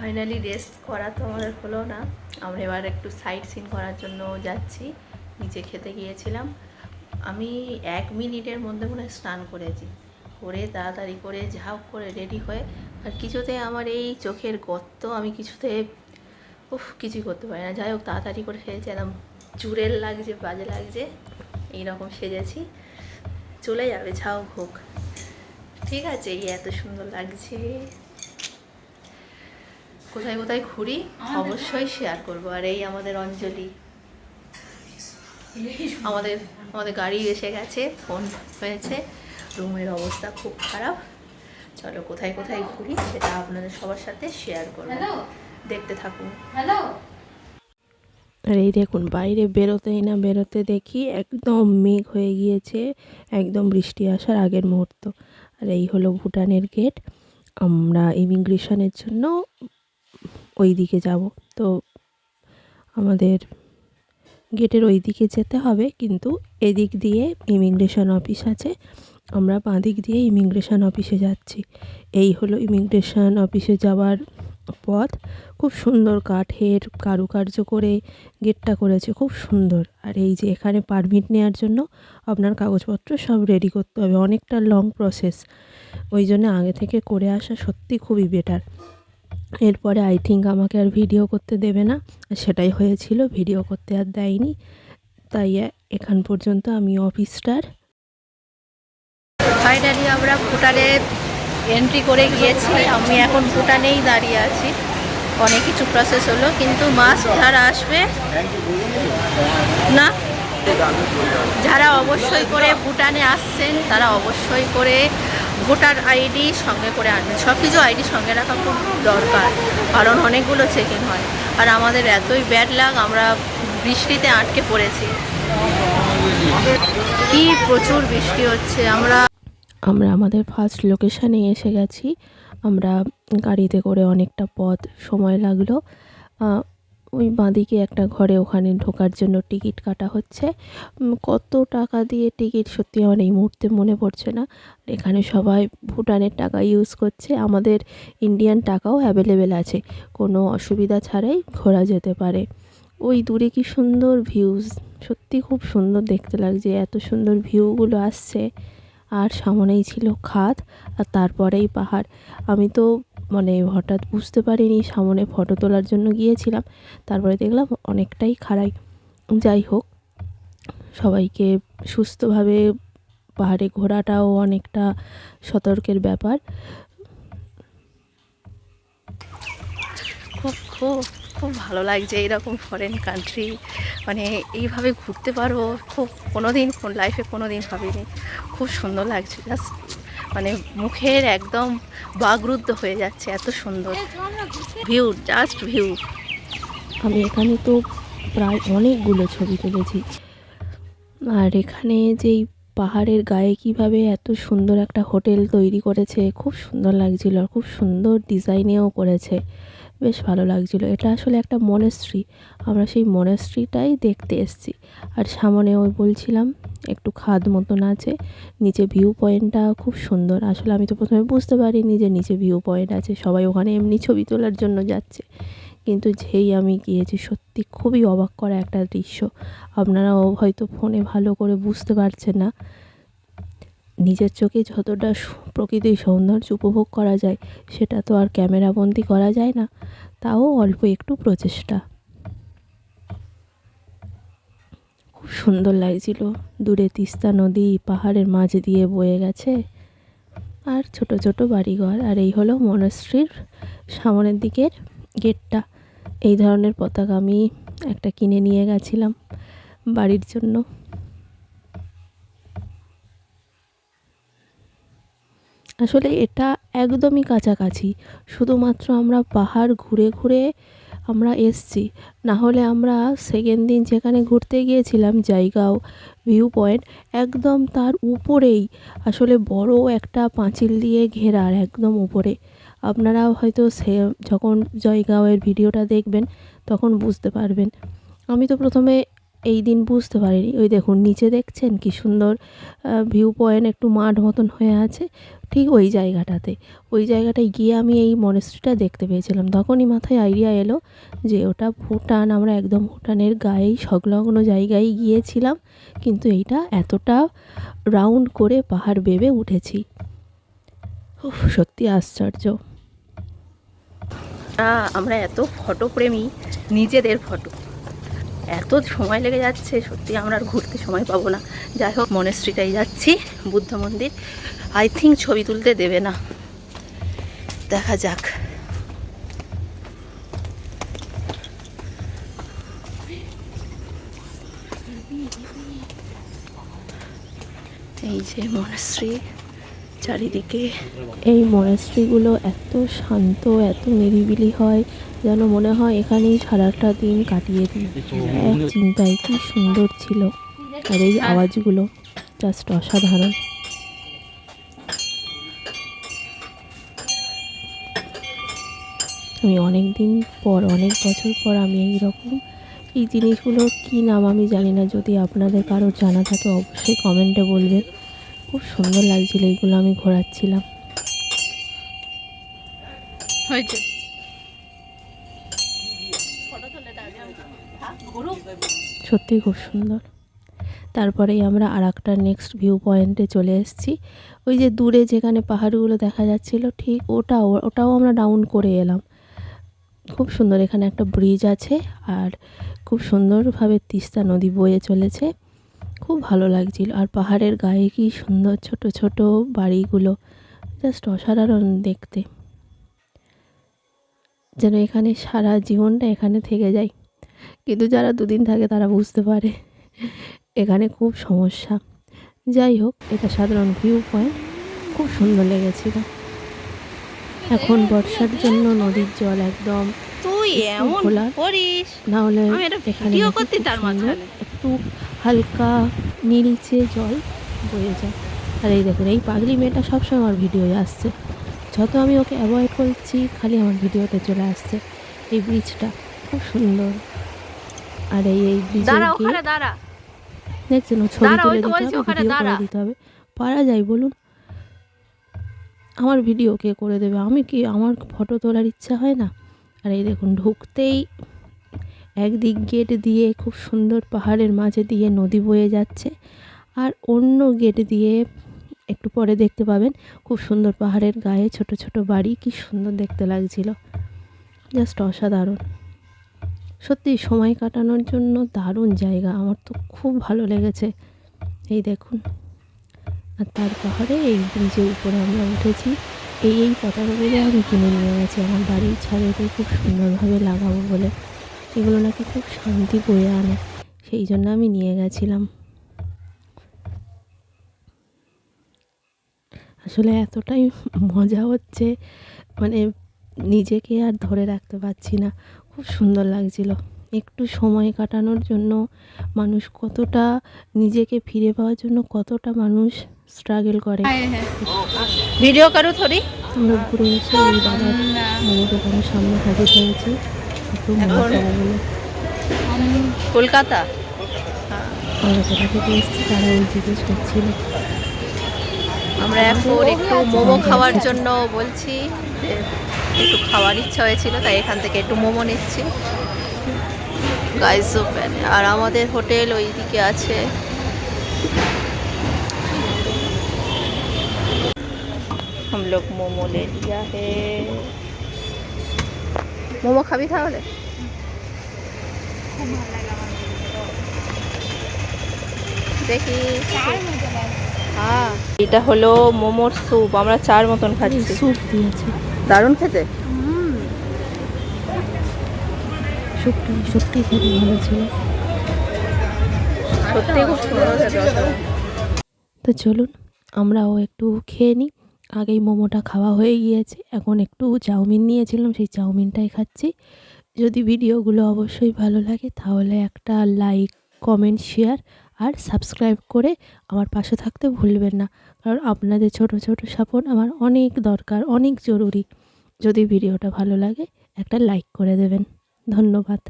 Finally rest করা তো আমাদের হলো না। আমরা এবার একটু সাইট সিন করার জন্য যাচ্ছি। নিচে খেতে গিয়েছিলাম। আমি 1 মিনিটের মধ্যে মনে হয় স্নান করেছি, করে তাড়াতাড়ি করে ঝাঁপ করে রেডি হয়ে, আর কিছুতে আমার এই চোখের গর্ত, আমি কিছুতে কিছুই করতে পারি না। যাই হোক তাড়াতাড়ি করে সেজেছি, একদম চুড়েল লাগছে, বাজে লাগছে, এইরকম সেজেছি। চলে যাবে, ঝাউ হোক, ঠিক আছে। এই এত সুন্দর লাগছে। কোথায় কোথায় ঘুরি অবশ্যই শেয়ার করবো। আর এই আমাদের অঞ্জলি, আমাদের আমাদের গাড়ি এসে গেছে, ফোন হয়েছে, রুমের অবস্থা খুব খারাপ। চলো কোথায় কোথায় ঘুরি সেটা আপনাদের সবার সাথে শেয়ার করবো, দেখতে থাকুন। হ্যালো। আর এই দেখুন, বাইরে বেরোতেই না বেরোতে দেখি একদম মেঘ হয়ে গিয়েছে, একদম বৃষ্টি আসার আগের মুহূর্ত। আর এই হলো ভুটানের গেট। আমরা ইমিগ্রেশনের জন্য ওই দিকে যাব। তো আমাদের গেটের ওই দিকে যেতে হবে, কিন্তু এদিক দিয়ে ইমিগ্রেশন অফিস আছে। আমরা বাঁ দিক দিয়ে ইমিগ্রেশন অফিসে যাচ্ছি। এই হলো ইমিগ্রেশন অফিসে যাওয়ার পথ। খুব সুন্দর কাঠের কারুকার্য করে গেটটা করেছে, খুব সুন্দর। আর এই যে এখানে পারমিট নেওয়ার জন্য আপনার কাগজপত্র সব রেডি করতে হবে, অনেকটা লং প্রসেস। ওই জন্য আগে থেকে করে আসা সত্যি খুবই বেটার। এরপরে আই থিঙ্ক আমাকে আর ভিডিও করতে দেবে না, সেটাই হয়েছিল, ভিডিও করতে আর দেয়নি। তাই এখান পর্যন্ত আমি অফিসটার। ফাইনালি আমরা ভুটানে এন্ট্রি করে গিয়েছি। আমি এখন ভুটানেই দাঁড়িয়ে আছি। অনেক কিছু প্রসেস হলো, কিন্তু মাস্ক যারা আসবে না, যারা অবশ্যই করে ভুটানে আসছেন তারা অবশ্যই করে ভোটার আইডি সঙ্গে করে আনবেন। সব কিছু আইডি সঙ্গে রাখা খুব দরকার, কারণ অনেকগুলো চেকিং হয়। আর আমাদের এতই ব্যাড লাগ, আমরা বৃষ্টিতে আটকে পড়েছি। কি প্রচুর বৃষ্টি হচ্ছে। আমরা আমাদের ফার্স্ট লোকেশানে এসে গেছি। আমরা গাড়িতে করে অনেকটা পথ সময় লাগলো। ওই বাঁদিকে একটা ঘরে, ওখানে ঢোকার জন্য টিকিট কাটা হচ্ছে। কত টাকা দিয়ে টিকিট সত্যি আমার এই মুহূর্তে মনে পড়ছে না। এখানে সবাই ভুটানের টাকা ইউজ করছে, আমাদের ইন্ডিয়ান টাকাও অ্যাভেলেবেল আছে, কোনো অসুবিধা ছাড়াই ঘোরা যেতে পারে। ওই দূরে কি সুন্দর ভিউজ, সত্যি খুব সুন্দর দেখতে লাগছে, এত সুন্দর ভিউগুলো আসছে। আর সামনেই ছিল খাদ, আর তারপরেই পাহাড়। আমি তো হঠাৎ বুঝতে পারিনি, সামনে ফটো তোলার জন্য গিয়েছিলাম, তারপরে দেখলাম অনেকটাই খাড়াই। যাই হোক, সবাইকে সুস্থভাবে পাহাড়ে ঘোরাটাও অনেকটা সতর্কের ব্যাপার। খুব খুব খুব ভালো লাগছে এইরকম ফরেন কান্ট্রি, এইভাবে ঘুরতে পারবো, খুব কোনোদিন লাইফে কোনোদিন ভাবিনি। খুব সুন্দর লাগছে, জাস্ট মুখের একদম বাগরুদ্ধ হয়ে যাচ্ছে, এত সুন্দর ভিউ, জাস্ট ভিউ। আমি এখানে তো প্রায় অনেকগুলো ছবি তুলেছি। আর এখানে যেই পাহাড়ের গায়ে কিভাবে এত সুন্দর একটা হোটেল তৈরি করেছে, খুব সুন্দর লাগছিল, আর খুব সুন্দর ডিজাইনেও করেছে, বেশ ভালো লাগছিল। এটা আসলে একটা মনেস্ট্রি, আমরা সেই মনেস্ট্রিটাই দেখতে এসেছি। আর সামনে ওই বলছিলাম একটু খাদ মতন আছে, নিচে ভিউ পয়েন্টটা খুব সুন্দর। আসলে আমি তো প্রথমে বুঝতে পারিনি যে নিচে ভিউ পয়েন্ট আছে, সবাই ওখানে এমনি ছবি তোলার জন্য যাচ্ছে। কিন্তু যেই আমি গিয়েছি, সত্যি খুবই অবাক করা একটা দৃশ্য। আপনারাও হয়তো ফোনে ভালো করে বুঝতে পারছেন না, নিজের চোখে যতটা প্রকৃতির সৌন্দর্য উপভোগ করা যায়, সেটা তো আর ক্যামেরাবন্দি করা যায় না, তাও অল্প একটু প্রচেষ্টা। খুব সুন্দর লাগছিল, দূরে তিস্তা নদী পাহাড়ের মাঝ দিয়ে বয়ে গেছে, আর ছোট ছোট বাড়িঘর। আর এই হলো মনাস্ট্রির সামনের দিকের গেটটা। এই ধরনের পতাকা আমি একটা কিনে নিয়ে গেছিলাম বাড়ির জন্য। আসলে এটা একদমই কাছাকাছি, শুধুমাত্র আমরা পাহাড় ঘুরে ঘুরে আমরা এসছি। না হলে আমরা সেকেন্ড দিন যেখানে ঘুরতে গিয়েছিলাম, জায়গাও ভিউ পয়েন্ট, একদম তার উপরেই, আসলে বড় একটা পাঁচিল দিয়ে ঘেরা, আর একদম উপরে। আপনারাও হয়তো যখন জয়গাঁওয়ের ভিডিওটা দেখবেন তখন বুঝতে পারবেন। আমি তো প্রথমে এই দিন বুঝতে পারিনি। ওই দেখুন নিচে দেখছেন কি সুন্দর ভিউ পয়েন্ট, একটু মাঠ মতন হয়ে আছে ঠিক ওই জায়গাটাতে। ওই জায়গাটায় গিয়ে আমি এই মনেস্ট্রিটা দেখতে পেয়েছিলাম। তখনই মাথায় আইডিয়া এলো যে ওটা ভুটান, আমরা একদম ভুটানের গায়েই সংলগ্ন জায়গায় গিয়েছিলাম, কিন্তু এইটা এতটা রাউন্ড করে পাহাড় বেয়ে উঠেছি। উফ, সত্যি আশ্চর্য। আমরা এত ফটো প্রেমী, নিজেদের ফটো এত সময় লেগে যাচ্ছে, সত্যি আমরা আর ঘুরতে সময় পাবো না। যাই হোক, মনেস্ট্রিটাই যাচ্ছি, বুদ্ধ মন্দির। আই থিঙ্ক ছবি তুলতে দেবে না, দেখা যাক। এই যে মনেস্ট্রি, চারিদিকে এই মনেস্ট্রিগুলো এত শান্ত, এত নিরিবিলি হয়, যেন মনে হয় এখানেই সারাটা দিন কাটিয়ে দিই। এক চিন্তায় কি সুন্দর ছিল। আর এই আওয়াজগুলো জাস্ট অসাধারণ। আমি অনেক দিন পর, অনেক বছর পর আমি এই জিনিসগুলোর কী নাম আমি জানি না, যদি আপনাদের কারোর জানা থাকে অবশ্যই কমেন্টে বলবেন। খুব সুন্দর লাগছিল এইগুলো আমি ঘোরাচ্ছিলাম। সত্যি খুব সুন্দর। তারপরেই আমরা আর একটা নেক্সট ভিউ পয়েন্টে চলে এসেছি। ওই যে দূরে যেখানে পাহাড়গুলো দেখা যাচ্ছিল, ঠিক ওটাও আমরা ডাউন করে এলাম। খুব সুন্দর, এখানে একটা ব্রিজ আছে আর খুব সুন্দরভাবে তিস্তা নদী বয়ে চলেছে। খুব ভালো লাগছিল। আর পাহাড়ের গায়ে কি সুন্দর ছোট ছোট বাড়িগুলো, জাস্ট অসাধারণ দেখতে। যেন এখানে সারা জীবনটা এখানে থেকে যায়। কিন্তু যারা দুদিন থাকে তারা বুঝতে পারে এখানে খুব সমস্যা। যাই হোক, এটা সাধারণ ভিউ পয়েন্ট, খুব সুন্দর লেগেছিল। এখন বর্ষার জন্য নদীর জল একদম তুই এমন খোলা, করিস না হলে এখানে করতে তার মাঝখানে একটু হালকা নীলচে জল বয়ে যায়। আর এই দেখুন, এই পাগলি মেয়েটা সবসময় আমার ভিডিওয়ে আসছে। যত আমি ওকে অ্যাভয়েড করছি, খালি আমার ভিডিওতে চলে আসছে। এই ব্রিজটা খুব সুন্দর। আর এই ব্রিজের গেট দেখছেন, ও ছবি তুলে দিতে হবে, ভিডিও করে দিতে হবে। পারা যায় বলুন? আমার ভিডিও কে করে দেবে? আমি কি, আমার ফটো তোলার ইচ্ছা হয় না? আর এই দেখুন, ঢুকতেই একদিক গেট দিয়ে খুব সুন্দর পাহাড়ের মাঝে দিয়ে নদী বয়ে যাচ্ছে, আর অন্য গেট দিয়ে একটু পরে দেখতে পাবেন খুব সুন্দর পাহাড়ের গায়ে ছোট ছোট বাড়ি। কি সুন্দর দেখতে লাগছিল, জাস্ট অসাধারণ। সত্যি সময় কাটানোর জন্য দারুণ জায়গা, আমার তো খুব ভালো লেগেছে। এই দেখুন, আর তার পাহাড়ে এই ব্রিজের উপরে আমরা উঠেছি। এই পতাকাগুলো আমি কিনে নিয়ে গেছি আমার বাড়ির ছাদেতে খুব সুন্দরভাবে লাগাবো বলে। এগুলো নাকি খুব শান্তি বয়ে আনে, সেই জন্য আমি নিয়ে গেছিলাম। আসলে এতটাই মজা হচ্ছে, মানে নিজেকে আর ধরে রাখতে পারছি না। খুব সুন্দর লাগছিল। একটু সময় কাটানোর জন্য মানুষ কতটা, নিজেকে ফিরে পাওয়ার জন্য কতটা মানুষ স্ট্রাগল করে। ভিডিও করো থোড়ি। আমরা ঘুরে এসে এই দাদার মোমো দোকানের সামনে হাজির হয়েছি। একটু মোমো খাবো বলে। কলকাতা আমরা কোথা থেকে এসেছি তারা ওই জিজ্ঞেস করছিল। আমরা এখন একটু মোমো খাওয়ার জন্য বলছি, যে একটু খাওয়ার ইচ্ছা হয়েছিল, তাই এখান থেকে একটু মোমো নিচ্ছি। Guys open. আর আমাদের হোটেল ওই দিকে আছে। हम लोग मोमो ले लिया है। মোমো খাবি তাহলে? দেখি। হ্যাঁ, এটা হলো মোমোর স্যুপ। আমরা চার মতন খাচ্ছি। স্যুপ দিয়েছে, দারুণ খেতে। স্যুপটা সত্যি খেতে ভালো ছিল। সত্যি খুব সুন্দর খেতে। তো চলুন আমরাও একটু খেয়ে নিই। আগেই মোমোটা খাওয়া হয়ে গিয়েছে, এখন একটু চাউমিন নিয়েছিলাম, সেই চাউমিনটাই খাচ্ছি। যদি ভিডিওগুলো অবশ্যই ভালো লাগে তাহলে একটা লাইক, কমেন্ট, শেয়ার আর সাবস্ক্রাইব করে আমার পাশে থাকতে ভুলবেন না, কারণ আপনাদের ছোট ছোট সাপোর্ট আমার অনেক দরকার, অনেক জরুরি। যদি ভিডিওটা ভালো লাগে একটা লাইক করে দেবেন। ধন্যবাদ।